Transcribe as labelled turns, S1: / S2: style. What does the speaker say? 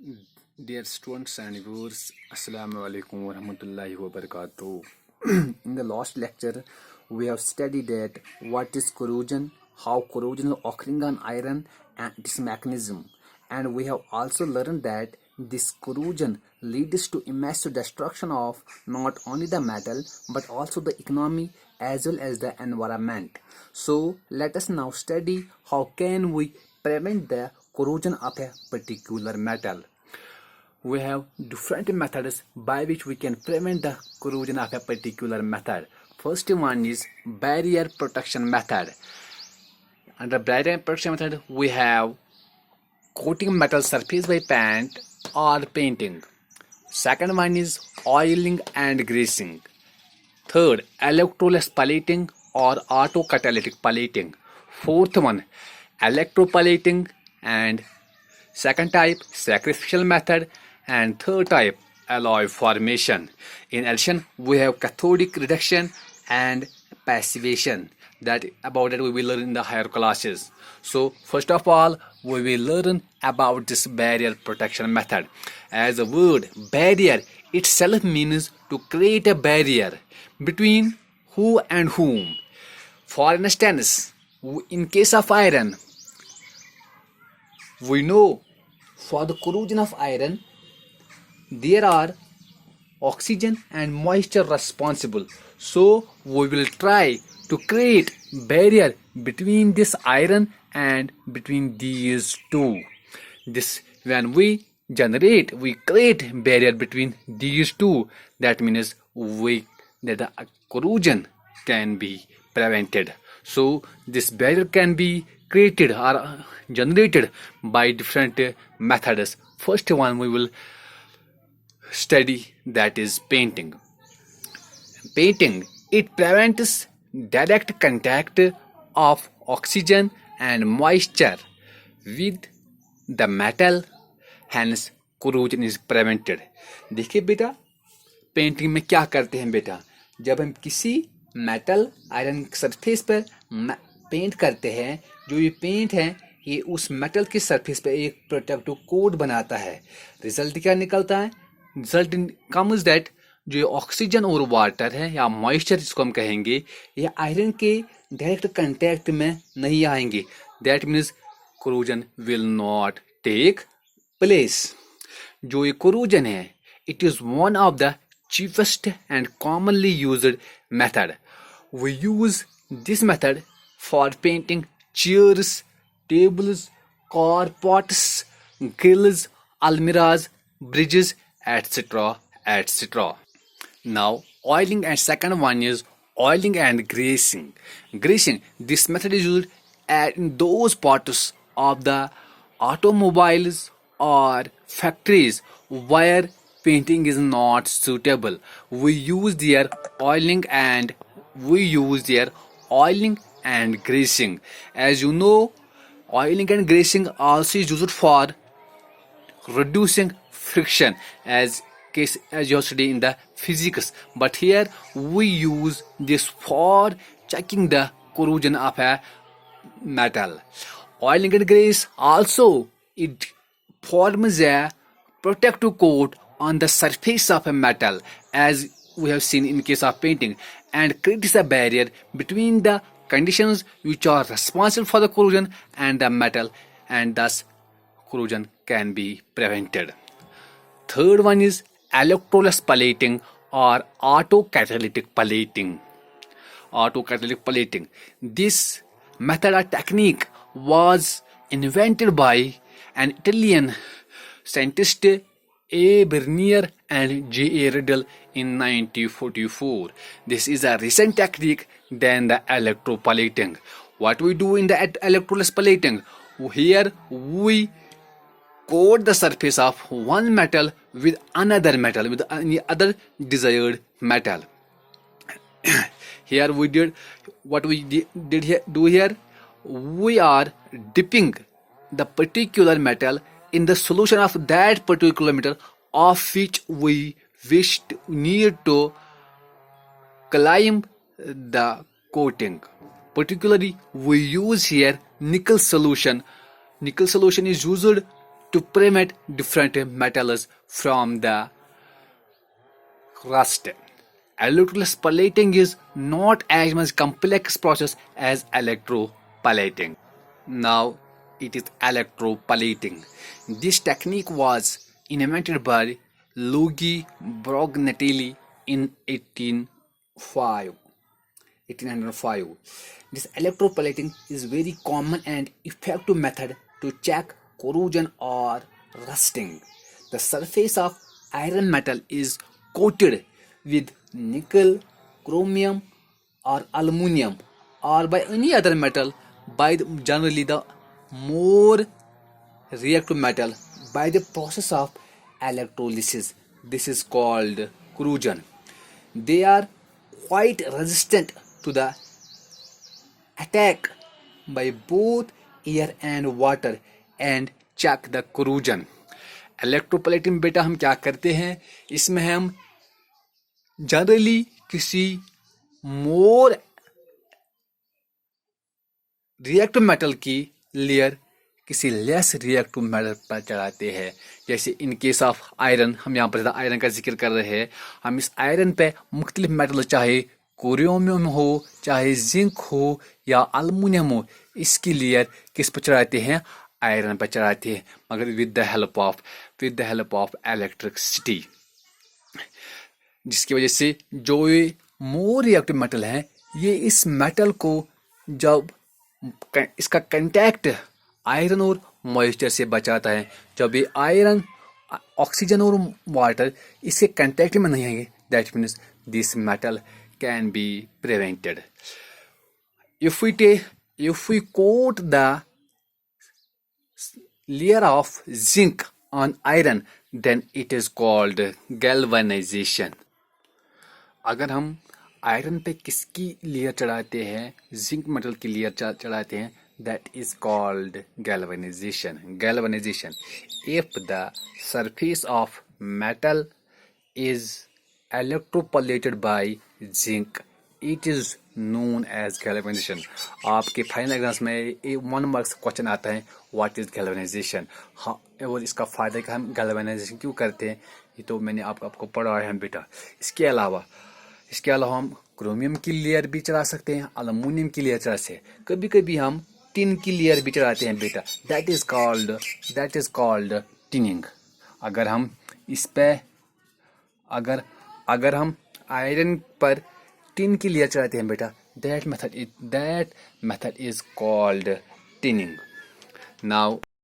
S1: Dear students and viewers, Assalamu alaikum wa rahmatullahi wa barakatuh. In the last lecture, we have studied that what is corrosion, how corrosion is occurring on iron and its mechanism. And we have also learned that this corrosion leads to massive destruction of not only the metal but also the economy as well as the environment. So let us now study how can we prevent the corrosion of a particular metal. We have different methods by which we can prevent the corrosion of a particular method. First one is barrier protection method. Under barrier protection method, we have coating metal surface by paint or painting. Second one is oiling and greasing. Third, electroless plating or autocatalytic plating. Fourth one, electroplating, and second type, sacrificial method, and third type, alloy formation. In addition, we have cathodic reduction and passivation. About that we will learn in the higher classes. So first of all, we will learn about this barrier protection method. As the word barrier itself means to create a barrier between who and whom. For instance, in case of iron, we know for the corrosion of iron, there are oxygen and moisture responsible. So we will try to create barrier between this iron and between these two. This when we create barrier between these two. That means that the corrosion can be prevented. So this barrier can be created or generated by different methods. First one we will study, that is painting. Painting, it prevents direct contact of oxygen and moisture with the metal, hence corrosion is prevented. देखिए बेटा, painting में क्या करते हैं बेटा, जब हम किसी मेटल आयरन सरफेस पर पेंट करते हैं, जो ये पेंट है ये उस मेटल की सरफेस पे एक प्रोटेक्टिव कोट बनाता है. रिजल्ट क्या निकलता है? रिजल्ट कम्स दैट जो ऑक्सीजन और वाटर है या मॉइस्चर जिसको हम कहेंगे, ये आयरन के डायरेक्ट कंटेक्ट में नहीं आएंगे. That means corrosion will not take place. जो ये corrosion है, it is one of the cheapest and commonly used method. We use this method for painting chairs, tables, car pots, grills, almirahs, bridges, etc. etc. Now, oiling, and second one is oiling and greasing. Greasing, this method is used in those parts of the automobiles or factories where painting is not suitable. We use their oiling and greasing. As you know, oiling and greasing also is used for reducing friction, as you have studied in the physics. But here we use this for checking the corrosion of a metal. Oiling and grease also, it forms a protective coat on the surface of a metal, as we have seen in case of painting, and creates a barrier between the conditions which are responsible for the corrosion and the metal, and thus corrosion can be prevented. Third one is electroless plating or autocatalytic plating. Autocatalytic plating. This method or technique was invented by an Italian scientist A. Bernier and J. A. Riddle in 1944. This is a recent technique than the electroplating. What we do in the electroless plating? Here we coat the surface of one metal with another metal, with any other desired metal. Here we did what we did here, do here. We are dipping the particular metal in the solution of that particular metal of which we need to climb the coating. Particularly, we use here nickel solution. Nickel solution is used to prevent different metals from the rust. Electroplating is not as much complex process as electroplating. Now it is electroplating. This technique was invented by Luigi Brognatelli in 1805. This electroplating is very common and effective method to check corrosion or rusting. The surface of iron metal is coated with nickel, chromium, or aluminum, or by any other metal, generally the more reactive metal, by the process of electrolysis. This is called corrosion. They are quite resistant to the attack by both air and water and check the corrosion. Electroplating बेटा हम क्या करते हैं, इसमें हम generally किसी more reactive metal की layer किसी लेस रिएक्टिव मेटल पर चढ़ाते हैं. जैसे इन केस ऑफ आयरन, हम यहाँ पर आयरन का जिक्र कर रहे हैं. हम इस आयरन पे मुख्तलिफ मेटल, चाहे क्रोमियम हो, चाहे जिंक हो या अल्मुनियम हो, इसकी लेयर किस पर चढ़ाते हैं, आयरन पर चढ़ाते हैं, मगर with the help of electricity. जिसकी वजह से जो ये मोर रिएक्टिव मेटल हैं, ये इस मेटल को जब इसका कंटैक्ट आयरन और मॉइस्चर से बचाता है, जब ये आयरन, ऑक्सीजन और वाटर इसके कंटैक्ट में नहीं आएंगे, that means this metal can be prevented. If we coat the layer of zinc on iron, then it is called galvanization. अगर हम आयरन पे किसकी लेयर चढ़ाते हैं, जिंक मेटल की लेयर चढ़ाते हैं, that is called galvanization. If the surface of metal is electroplated by zinc, it is known as galvanization. आपके फाइनल एग्जाम्स में 1 मार्क्स क्वेश्चन आता है, व्हाट इज गैल्वेनाइजेशन. हाँ, और इसका फायदा कि हम गैल्वेनाइजेशन क्यों करते हैं, ये तो मैंने आपको पढ़ा है बेटा. इसके अलावा हम क्रोमियम की लेयर भी चढ़ा सकते हैं, अल्युमिनियम की लेयर चढ़ा सकते हैं, कभी कभी हम टिन की लेयर भी चढ़ाते हैं बेटा. That is called tinning. अगर हम इस पे अगर हम आयरन पर टिन की लेयर चढ़ाते हैं बेटा, that method is called tinning. Now